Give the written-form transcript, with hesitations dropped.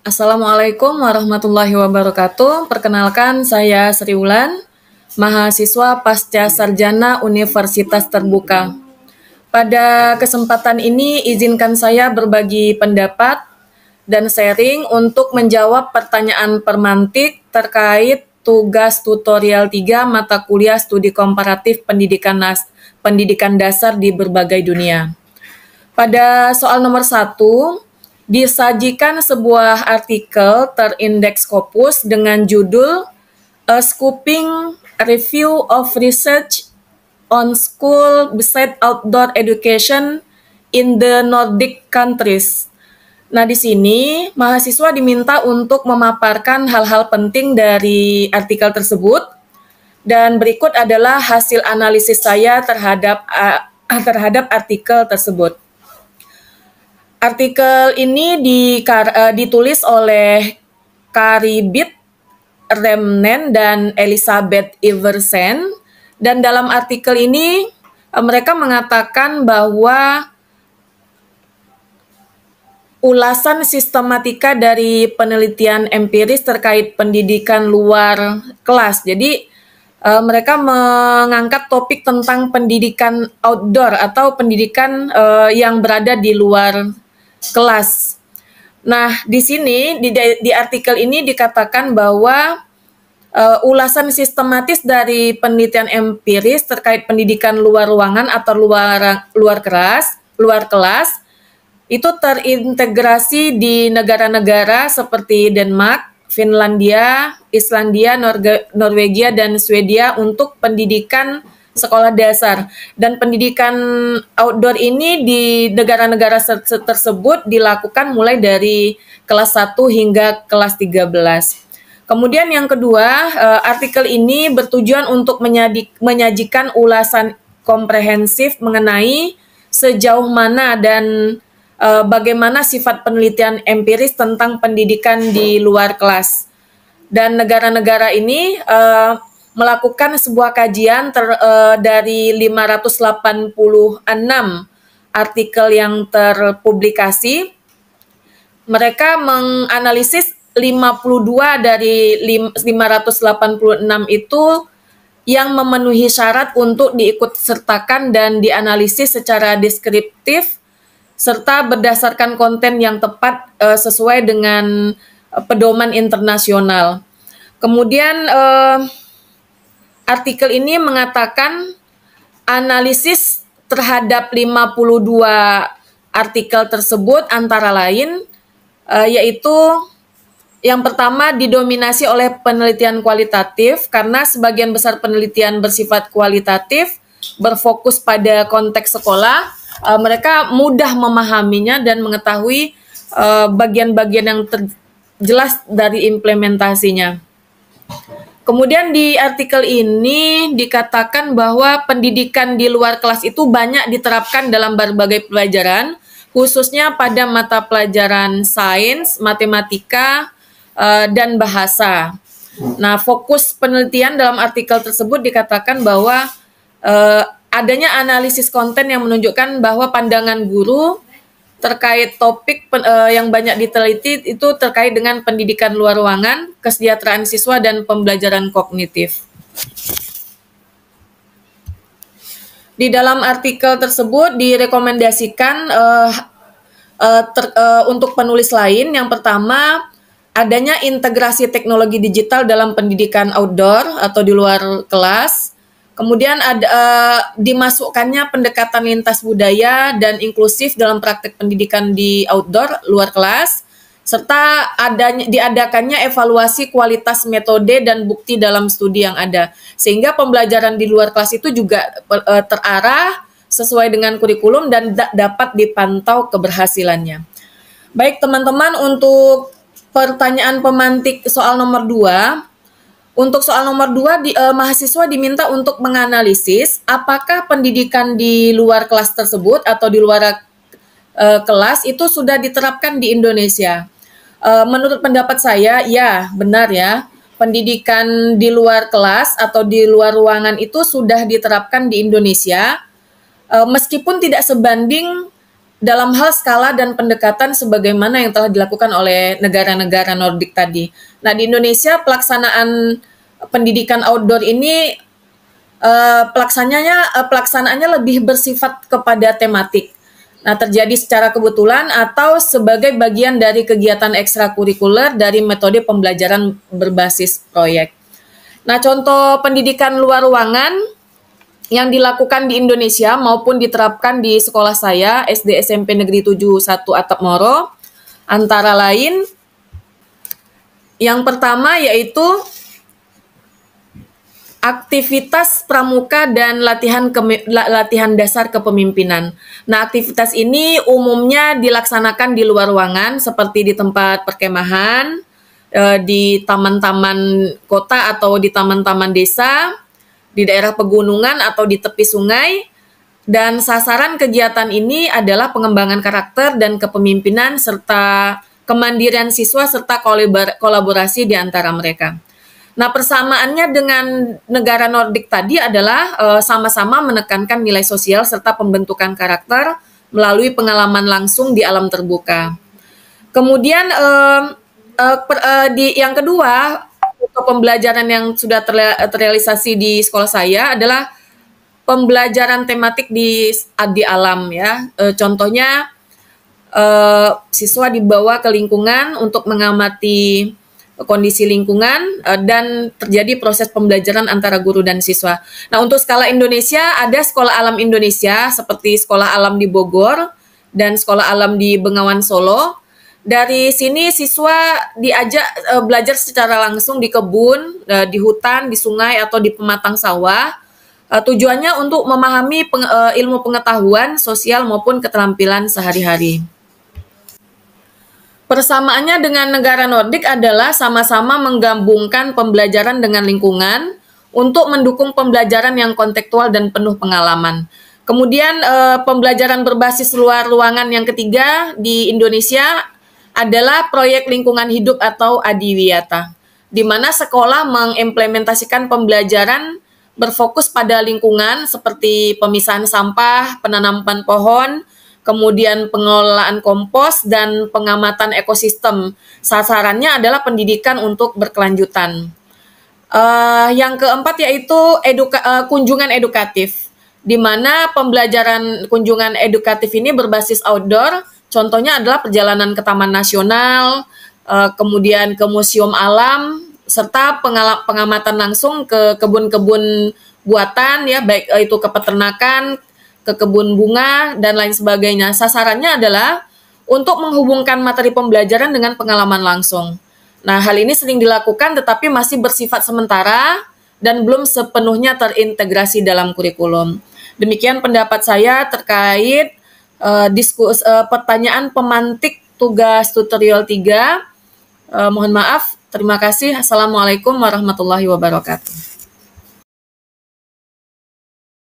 Assalamualaikum warahmatullahi wabarakatuh. Perkenalkan, saya Sri Wulan, mahasiswa pasca sarjana Universitas Terbuka. Pada kesempatan ini, izinkan saya berbagi pendapat dan sharing untuk menjawab pertanyaan permantik terkait tugas tutorial 3 mata kuliah studi komparatif pendidikan dasar di berbagai dunia. Pada soal nomor 1, disajikan sebuah artikel terindeks Scopus dengan judul A Scooping Review of Research on School-Based Outdoor Education in the Nordic Countries. Nah, di sini mahasiswa diminta untuk memaparkan hal-hal penting dari artikel tersebut, dan berikut adalah hasil analisis saya terhadap artikel tersebut. Artikel ini ditulis oleh Karibit Remnen dan Elizabeth Iversen, dan dalam artikel ini mereka mengatakan bahwa ulasan sistematika dari penelitian empiris terkait pendidikan luar kelas. Jadi mereka mengangkat topik tentang pendidikan outdoor atau pendidikan yang berada di luar kelas. Nah, di sini di artikel ini dikatakan bahwa ulasan sistematis dari penelitian empiris terkait pendidikan luar ruangan atau luar kelas itu terintegrasi di negara-negara seperti Denmark, Finlandia, Islandia, Norwegia, dan Swedia untuk pendidikan sekolah dasar. Dan pendidikan outdoor ini di negara-negara tersebut dilakukan mulai dari kelas 1 hingga kelas 13. Kemudian yang kedua, artikel ini bertujuan untuk menyajikan ulasan komprehensif mengenai sejauh mana dan bagaimana sifat penelitian empiris tentang pendidikan di luar kelas. Dan negara-negara ini melakukan sebuah kajian dari 586 artikel yang terpublikasi. Mereka menganalisis 52 dari 586 itu yang memenuhi syarat untuk diikutsertakan dan dianalisis secara deskriptif serta berdasarkan konten yang tepat sesuai dengan pedoman internasional. Kemudian artikel ini mengatakan analisis terhadap 52 artikel tersebut antara lain yaitu yang pertama didominasi oleh penelitian kualitatif karena sebagian besar penelitian bersifat kualitatif, berfokus pada konteks sekolah, mereka mudah memahaminya dan mengetahui bagian-bagian yang jelas dari implementasinya. Kemudian di artikel ini dikatakan bahwa pendidikan di luar kelas itu banyak diterapkan dalam berbagai pelajaran, khususnya pada mata pelajaran sains, matematika, dan bahasa. Nah, fokus penelitian dalam artikel tersebut dikatakan bahwa adanya analisis konten yang menunjukkan bahwa pandangan guru terkait topik yang banyak diteliti itu terkait dengan pendidikan luar ruangan, kesejahteraan siswa, dan pembelajaran kognitif. Di dalam artikel tersebut direkomendasikan untuk penulis lain, yang pertama adanya integrasi teknologi digital dalam pendidikan outdoor atau di luar kelas. Kemudian ada dimasukkannya pendekatan lintas budaya dan inklusif dalam praktek pendidikan di outdoor luar kelas, serta diadakannya evaluasi kualitas metode dan bukti dalam studi yang ada, sehingga pembelajaran di luar kelas itu juga terarah sesuai dengan kurikulum dan dapat dipantau keberhasilannya. Baik teman-teman, untuk pertanyaan pemantik soal nomor 2, untuk soal nomor 2, mahasiswa diminta untuk menganalisis apakah pendidikan di luar kelas tersebut atau di luar kelas itu sudah diterapkan di Indonesia. Menurut pendapat saya, ya benar ya, pendidikan di luar kelas atau di luar ruangan itu sudah diterapkan di Indonesia, meskipun tidak sebanding dalam hal skala dan pendekatan sebagaimana yang telah dilakukan oleh negara-negara Nordik tadi. Nah, di Indonesia pelaksanaan pendidikan outdoor ini pelaksanaannya lebih bersifat kepada tematik. Nah, terjadi secara kebetulan atau sebagai bagian dari kegiatan ekstrakurikuler dari metode pembelajaran berbasis proyek. Nah, contoh pendidikan luar ruangan yang dilakukan di Indonesia maupun diterapkan di sekolah saya, SD SMP Negeri 71 Atap Moro, antara lain yang pertama yaitu aktivitas pramuka dan latihan dasar kepemimpinan. Nah, aktivitas ini umumnya dilaksanakan di luar ruangan seperti di tempat perkemahan, di taman-taman kota atau di taman-taman desa, di daerah pegunungan atau di tepi sungai. Dan sasaran kegiatan ini adalah pengembangan karakter dan kepemimpinan serta kemandirian siswa serta kolaborasi di antara mereka. Nah, persamaannya dengan negara Nordik tadi adalah sama-sama menekankan nilai sosial serta pembentukan karakter melalui pengalaman langsung di alam terbuka. Kemudian yang kedua, pembelajaran yang sudah terrealisasi di sekolah saya adalah pembelajaran tematik di alam ya. Contohnya siswa dibawa ke lingkungan untuk mengamati kondisi lingkungan dan terjadi proses pembelajaran antara guru dan siswa. Nah, untuk skala Indonesia ada Sekolah Alam Indonesia seperti Sekolah Alam di Bogor dan Sekolah Alam di Bengawan Solo. Dari sini siswa diajak belajar secara langsung di kebun, di hutan, di sungai atau di pematang sawah. Tujuannya untuk memahami ilmu pengetahuan sosial maupun keterampilan sehari-hari. Persamaannya dengan negara Nordik adalah sama-sama menggabungkan pembelajaran dengan lingkungan untuk mendukung pembelajaran yang kontekstual dan penuh pengalaman. Kemudian pembelajaran berbasis luar ruangan yang ketiga di Indonesia adalah proyek lingkungan hidup atau Adiwiyata, di mana sekolah mengimplementasikan pembelajaran berfokus pada lingkungan seperti pemisahan sampah, penanaman pohon, kemudian pengelolaan kompos, dan pengamatan ekosistem. Sasarannya adalah pendidikan untuk berkelanjutan. Yang keempat yaitu kunjungan edukatif, di mana pembelajaran kunjungan edukatif ini berbasis outdoor. Contohnya adalah perjalanan ke Taman Nasional, kemudian ke Museum Alam, serta pengamatan langsung ke kebun-kebun buatan, ya baik itu ke peternakan, ke kebun bunga, dan lain sebagainya. Sasarannya adalah untuk menghubungkan materi pembelajaran dengan pengalaman langsung. Nah, hal ini sering dilakukan tetapi masih bersifat sementara dan belum sepenuhnya terintegrasi dalam kurikulum. Demikian pendapat saya terkait pertanyaan pemantik tugas tutorial 3. Mohon maaf, terima kasih. Assalamualaikum warahmatullahi wabarakatuh.